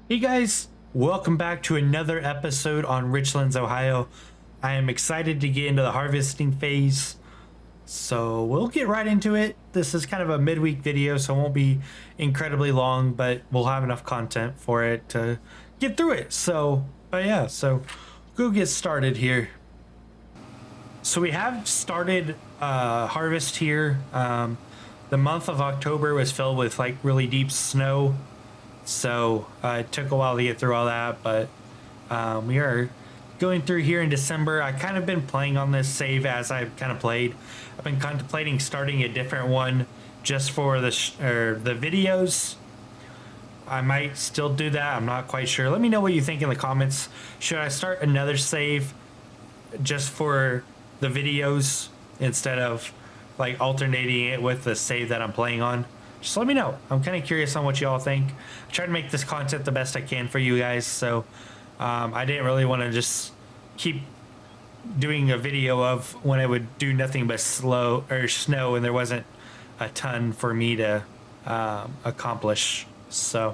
Hey guys, welcome back to another episode on Richlands, Ohio. I am excited to get into the harvesting phase, so we'll get right into it. This is kind of a midweek video, so it won't be incredibly long, but we'll have enough content for it to get through it. But yeah, so go get started here. So we have started harvest here. The month of October was filled with like really deep snow. So it took a while to get through all that, but we are going through here in December. I kind of been playing on this save as I've kind of played. I've been contemplating starting a different one just for the videos. I might still do that. I'm not quite sure. Let me know what you think in the comments. Should I start another save just for the videos instead of like alternating it with the save that I'm playing on? Just let me know. I'm kind of curious on what you all think. I try to make this content the best I can for you guys, so I didn't really want to just keep doing a video of when I would do nothing but snow and there wasn't a ton for me to accomplish. So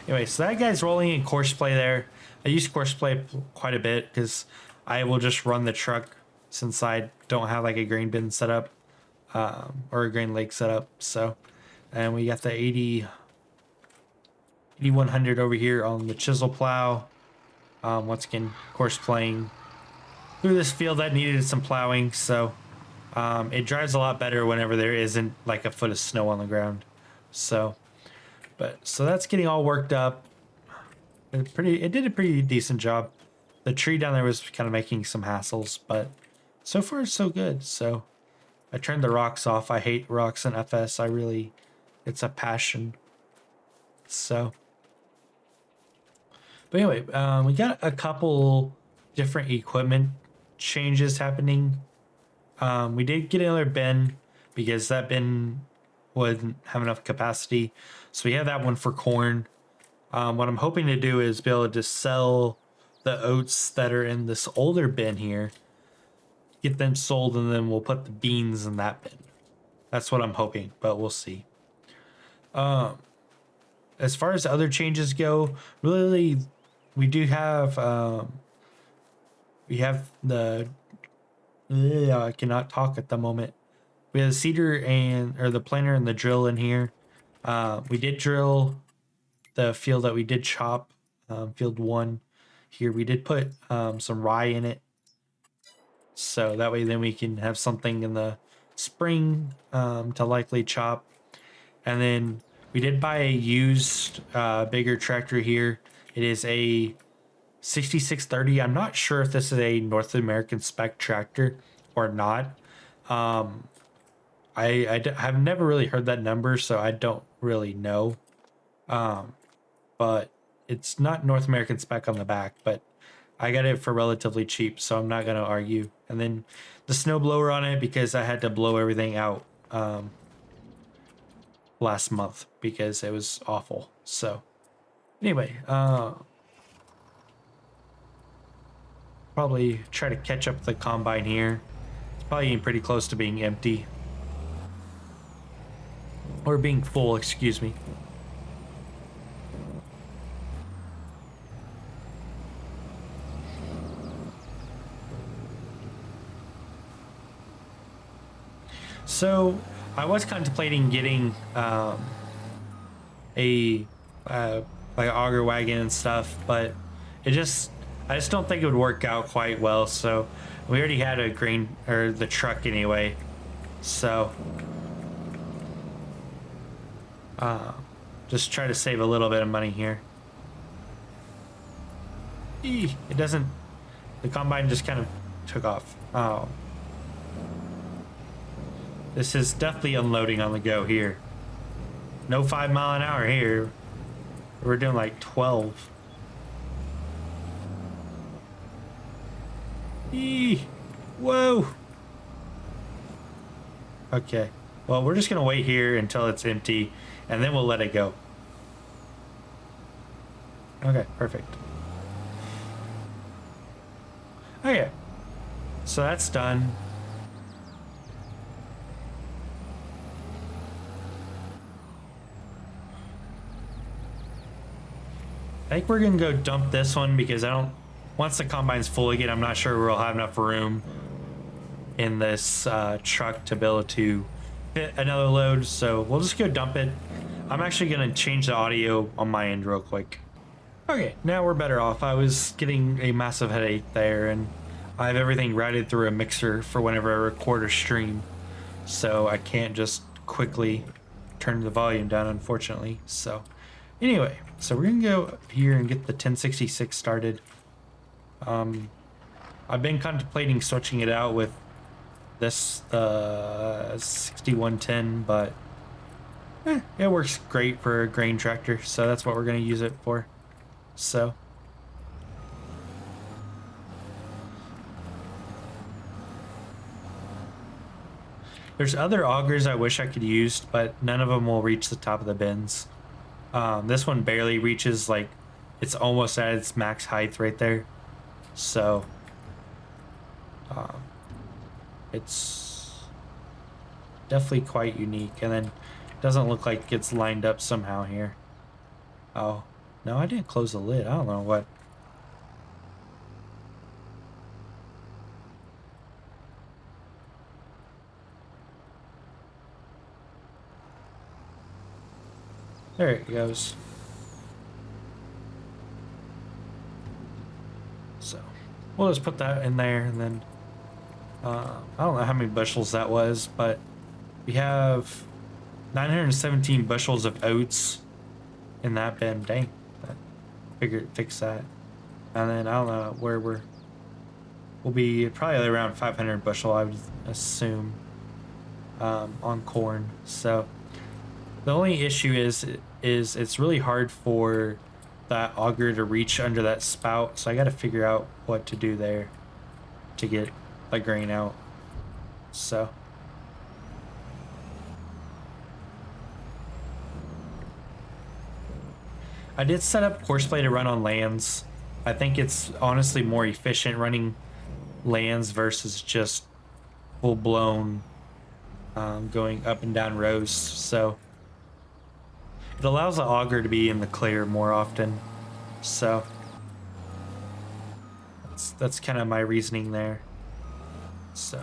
anyway, so that guy's rolling in course play there. I use course play quite a bit because I will just run the truck since I don't have like a grain bin set up or a grain lake set up. So, and we got the 8100 over here on the chisel plow. Once again, course playing through this field that needed some plowing. So it drives a lot better whenever there isn't like a foot of snow on the ground. So that's getting all worked up. It did a pretty decent job. The tree down there was kind of making some hassles, but so far so good. So I turned the rocks off. I hate rocks in FS. It's a passion. So, but anyway, we got a couple different equipment changes happening. We did get another bin because that bin wouldn't have enough capacity. So we have that one for corn. What I'm hoping to do is be able to sell the oats that are in this older bin here, get them sold, and then we'll put the beans in that bin. That's what I'm hoping, but we'll see. As far as other changes go, really, we do have I cannot talk at the moment. We have the seeder or the planter and the drill in here. We did drill the field that we did chop, field 1 here. We did put some rye in it, so that way then we can have something in the spring to likely chop. And then we did buy a used bigger tractor here. It is a 6630. I'm not sure if this is a North American spec tractor or not. I've never really heard that number, so I don't really know. But it's not North American spec on the back, but I got it for relatively cheap, so I'm not going to argue. And then the snow blower on it because I had to blow everything out last month because it was awful. So anyway, probably try to catch up the combine here. It's probably getting pretty close to being empty. Or being full, excuse me. So I was contemplating getting like an auger wagon and stuff, but I just don't think it would work out quite well. So we already had a grain or the truck anyway. So just try to save a little bit of money here. It doesn't. The combine just kind of took off. Oh. This is definitely unloading on the go here. No 5 mile an hour here. We're doing like 12. Whoa. Okay. Well, we're just going to wait here until it's empty, and then we'll let it go. Okay, perfect. Okay. So that's done. I think we're gonna go dump this one because I don't. Once the combine's full again, I'm not sure we'll have enough room in this truck to be able to fit another load. So we'll just go dump it. I'm actually gonna change the audio on my end real quick. Okay, now we're better off. I was getting a massive headache there, and I have everything routed through a mixer for whenever I record or stream, so I can't just quickly turn the volume down, unfortunately. So anyway, so we're gonna go up here and get the 1066 started. I've been contemplating switching it out with this 6110, but it works great for a grain tractor, so that's what we're gonna use it for. So there's other augers I wish I could use, but none of them will reach the top of the bins. This one barely reaches, like, it's almost at its max height right there. So it's definitely quite unique, and then it doesn't look like it's lined up somehow here. Oh no, I didn't close the lid. I don't know what. There it goes. So we'll just put that in there, and then I don't know how many bushels that was, but we have 917 bushels of oats in that bin. Dang, I figured fix that. And then I don't know where we'll be probably around 500 bushel, I would assume, on corn. So the only issue is it's really hard for that auger to reach under that spout, so I got to figure out what to do there to get the grain out. So I did set up horseplay to run on lands. I think it's honestly more efficient running lands versus just full-blown going up and down rows. So it allows the auger to be in the clear more often. So that's kind of my reasoning there. So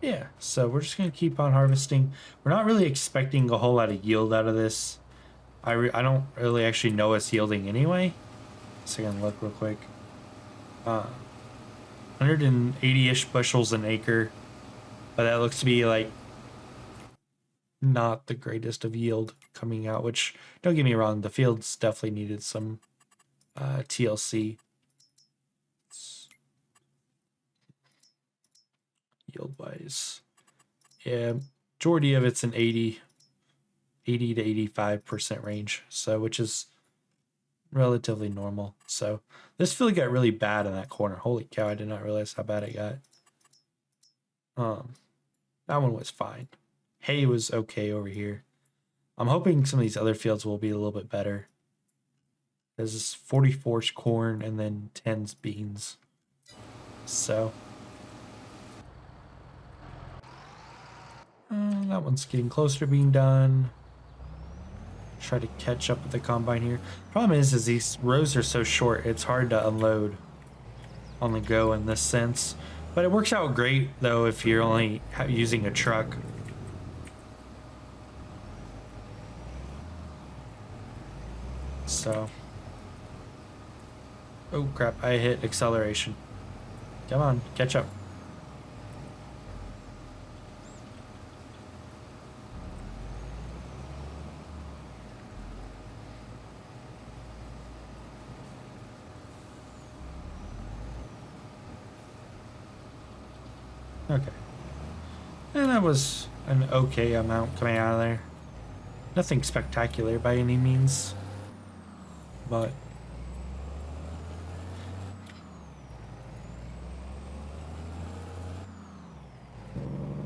yeah, so we're just gonna keep on harvesting. We're not really expecting a whole lot of yield out of this. I don't really actually know it's yielding anyway. So I'm gonna look real quick. 180-ish bushels an acre, but that looks to be like not the greatest of yield coming out, which, don't get me wrong, the fields definitely needed some TLC. Yield wise, yeah, majority of it's an 80 to 85% range, so which is relatively normal. So this field got really bad in that corner. Holy cow, I did not realize how bad it got. That one was fine. Hay was okay over here. I'm hoping some of these other fields will be a little bit better. There's 44's corn and then 10's beans. So that one's getting closer to being done. Try to catch up with the combine here. Problem is these rows are so short, it's hard to unload on the go in this sense. But it works out great though if you're only using a truck. So, oh crap, I hit acceleration. Come on, catch up. Okay. And that was an okay amount coming out of there. Nothing spectacular by any means. But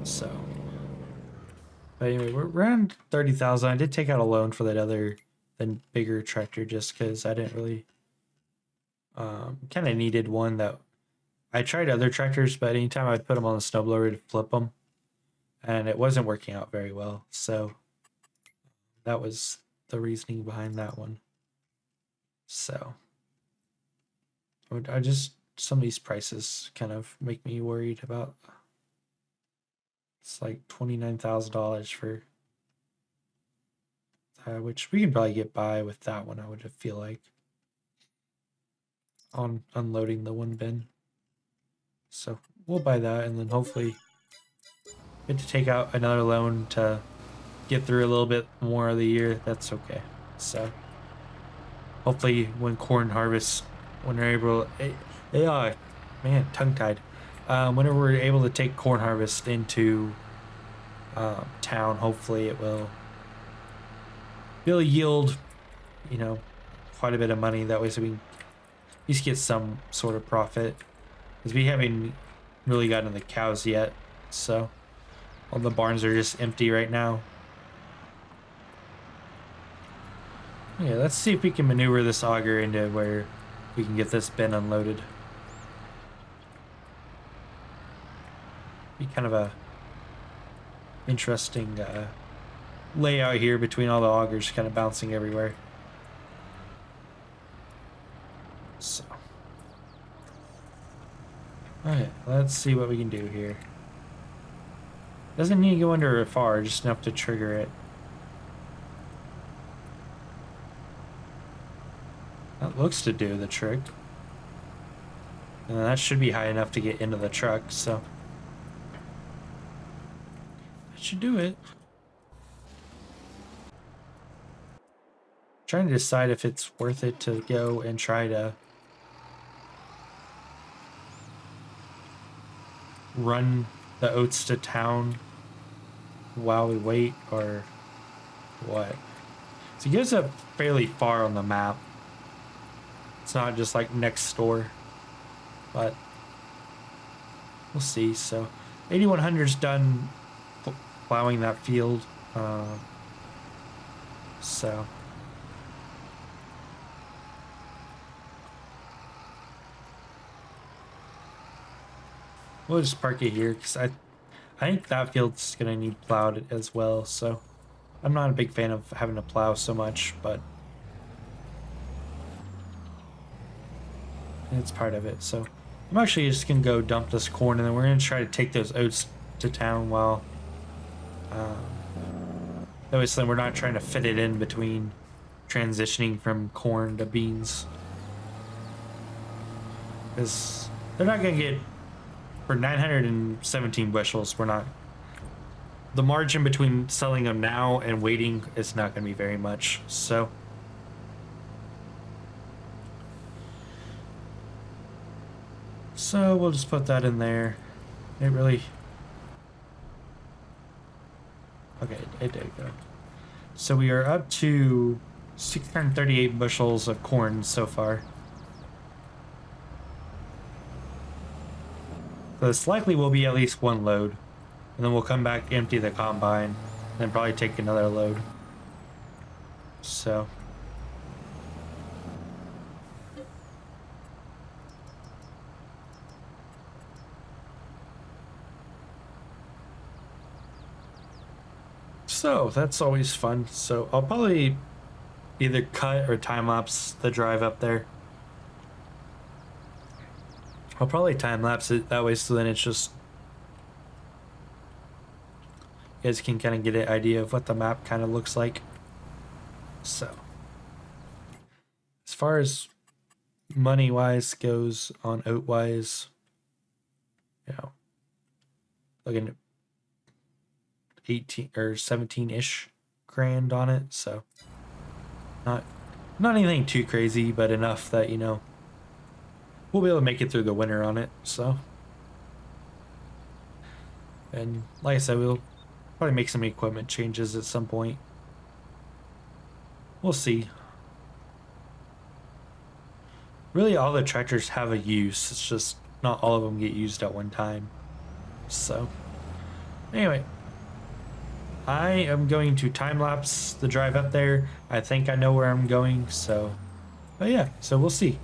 so, but anyway, we're around 30,000. I did take out a loan for that other than bigger tractor just because I didn't really kind of needed one that I tried other tractors, but anytime I put them on the snowblower, it'd flip them, and it wasn't working out very well. So that was the reasoning behind that one. So I just, some of these prices kind of make me worried about. It's like $29,000 for that, which we can probably get by with that one, I would feel like, on unloading the one bin. So we'll buy that, and then hopefully get to take out another loan to get through a little bit more of the year. That's okay. So hopefully when corn harvest, when we're able, man, tongue-tied. Whenever we're able to take corn harvest into town, hopefully it will yield, you know, quite a bit of money. That way, so we can at least get some sort of profit, because we haven't really gotten the cows yet. So all the barns are just empty right now. Yeah, let's see if we can maneuver this auger into where we can get this bin unloaded. Be kind of a interesting layout here between all the augers kind of bouncing everywhere. So, alright, let's see what we can do here. Doesn't need to go under far, just enough to trigger it. That looks to do the trick. And that should be high enough to get into the truck, so that should do it. Trying to decide if it's worth it to go and try to run the oats to town while we wait, or what. So it gives up fairly far on the map. It's not just like next door, but we'll see. So 8100's done plowing that field. So we'll just park it here, because I think that field's gonna need plowed as well. So I'm not a big fan of having to plow so much, but it's part of it. So I'm actually just gonna go dump this corn, and then we're gonna try to take those oats to town while that way, so we're not trying to fit it in between transitioning from corn to beans, because they're not gonna get, for 917 bushels, we're not, the margin between selling them now and waiting is not going to be very much. So we'll just put that in there. It really, okay, it did go. So we are up to 638 bushels of corn so far. So this likely will be at least one load, and then we'll come back, empty the combine, and then probably take another load. So that's always fun. So I'll probably either cut or time lapse the drive up there. I'll probably time lapse it that way, so then it's just, you guys can kind of get an idea of what the map kind of looks like. So as far as money wise goes on oat wise, you know, looking at 18 or 17-ish grand on it. So not anything too crazy, but enough that, you know, we'll be able to make it through the winter on it. So, and like I said, we'll probably make some equipment changes at some point. We'll see. Really, all the tractors have a use. It's just not all of them get used at one time. So anyway, I am going to time lapse the drive up there. I think I know where I'm going. So, but yeah, so we'll see.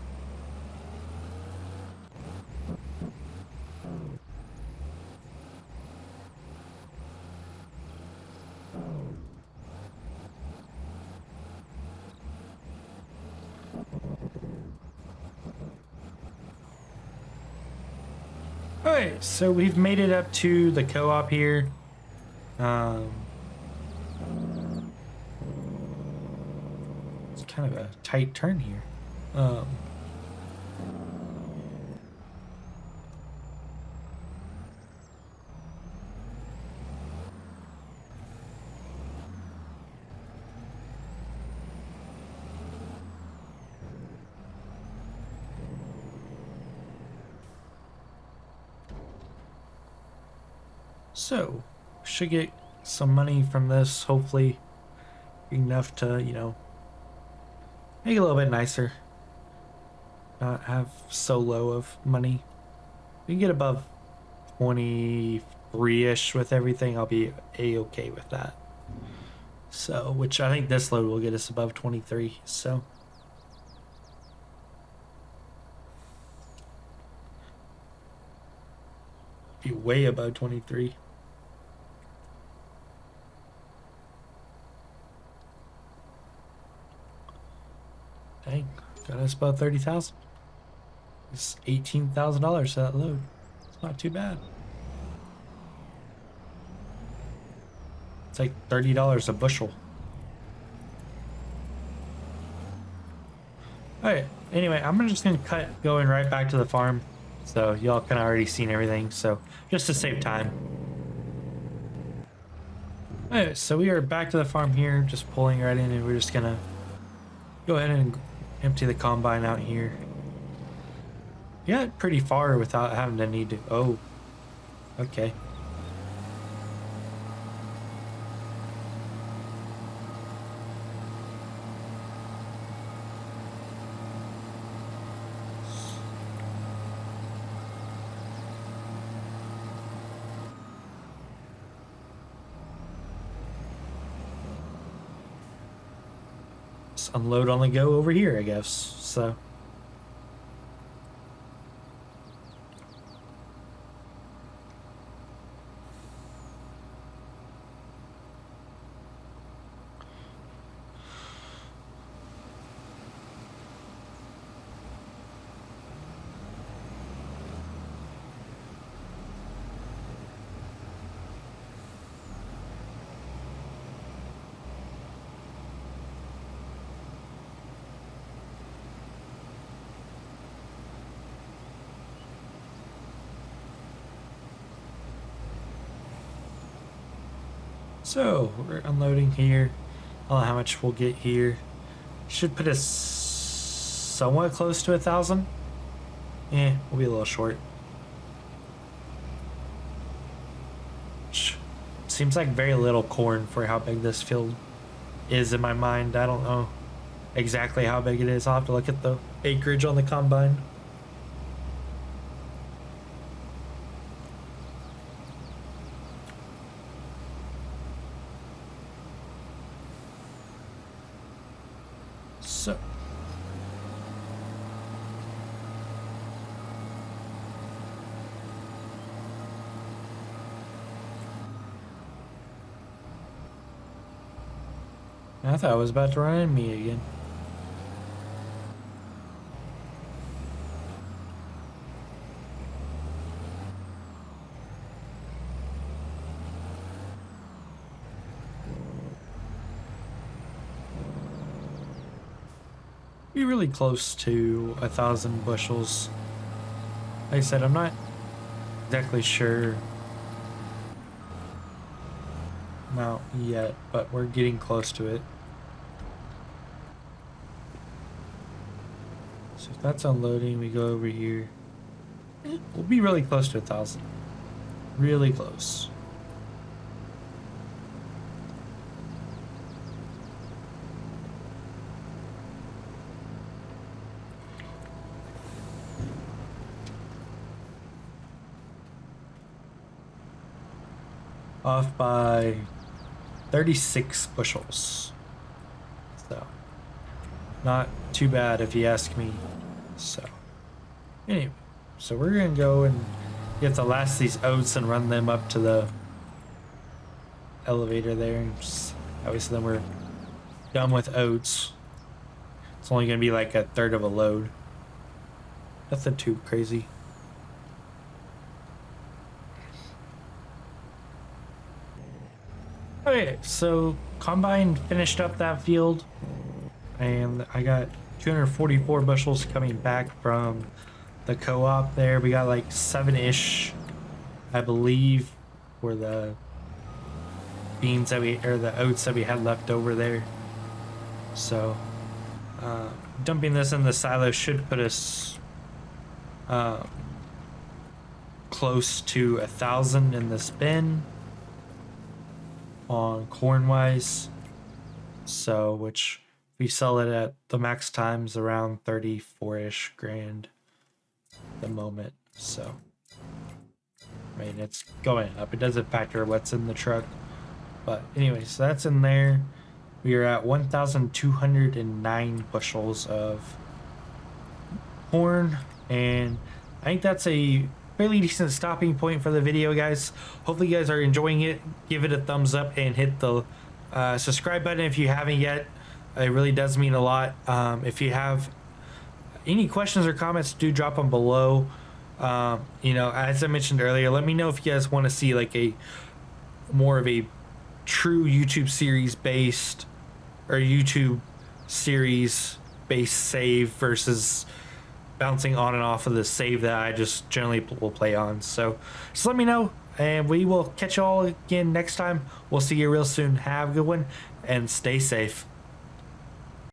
Alright, so we've made it up to the co-op here. It's kind of a tight turn here. So, should get some money from this, hopefully enough to, you know, make it a little bit nicer. Not have so low of money. We can get above 23-ish with everything, I'll be a-okay with that. So, which I think this load will get us above 23, so. Be way above 23. Dang, got us about 30,000. It's $18,000 for that load. It's not too bad. It's like $30 a bushel. Alright, anyway, I'm just gonna cut going right back to the farm. So y'all can already seen everything, so just to save time. Alright, so we are back to the farm here, just pulling right in, and we're just gonna go ahead and empty the combine out here. Yeah, pretty far without having to need to. Oh, okay. Just unload on the go over here, I guess. So. So we're unloading here. I don't know how much we'll get here. Should put us somewhat close to 1,000. We'll be a little short. Seems like very little corn for how big this field is in my mind. I don't know exactly how big it is. I'll have to look at the acreage on the combine. So I thought I was about to run into me again. Be really close to 1,000 bushels. Like I said, I'm not exactly sure amount yet, but we're getting close to it. So if that's unloading, we go over here. We'll be really close to 1,000. Really close. Off by 36 bushels. So, not too bad if you ask me. So, anyway, so we're gonna go and get the last of these oats and run them up to the elevator there. And just, obviously, then we're done with oats. It's only gonna be like 1/3 of a load. Nothing too crazy. Alright, so Combine finished up that field, and I got 244 bushels coming back from the co-op there. We got like 7-ish, I believe, for the beans that we, or the oats that we had left over there. So dumping this in the silo should put us close to 1,000 in this bin on corn wise. So which we sell it at the max times around 34-ish grand at the moment. So I mean, it's going up. It doesn't factor what's in the truck, but anyways, that's in there. We are at 1,209 bushels of corn, and I think that's a fairly decent stopping point for the video, guys. Hopefully you guys are enjoying it. Give it a thumbs up and hit the subscribe button if you haven't yet. It really does mean a lot. If you have any questions or comments, do drop them below. You know, as I mentioned earlier, let me know if you guys want to see like a more of a true YouTube series based or YouTube series based save versus bouncing on and off of the save that I just generally will play on. So just let me know, and we will catch you all again next time. We'll see you real soon. Have a good one and stay safe.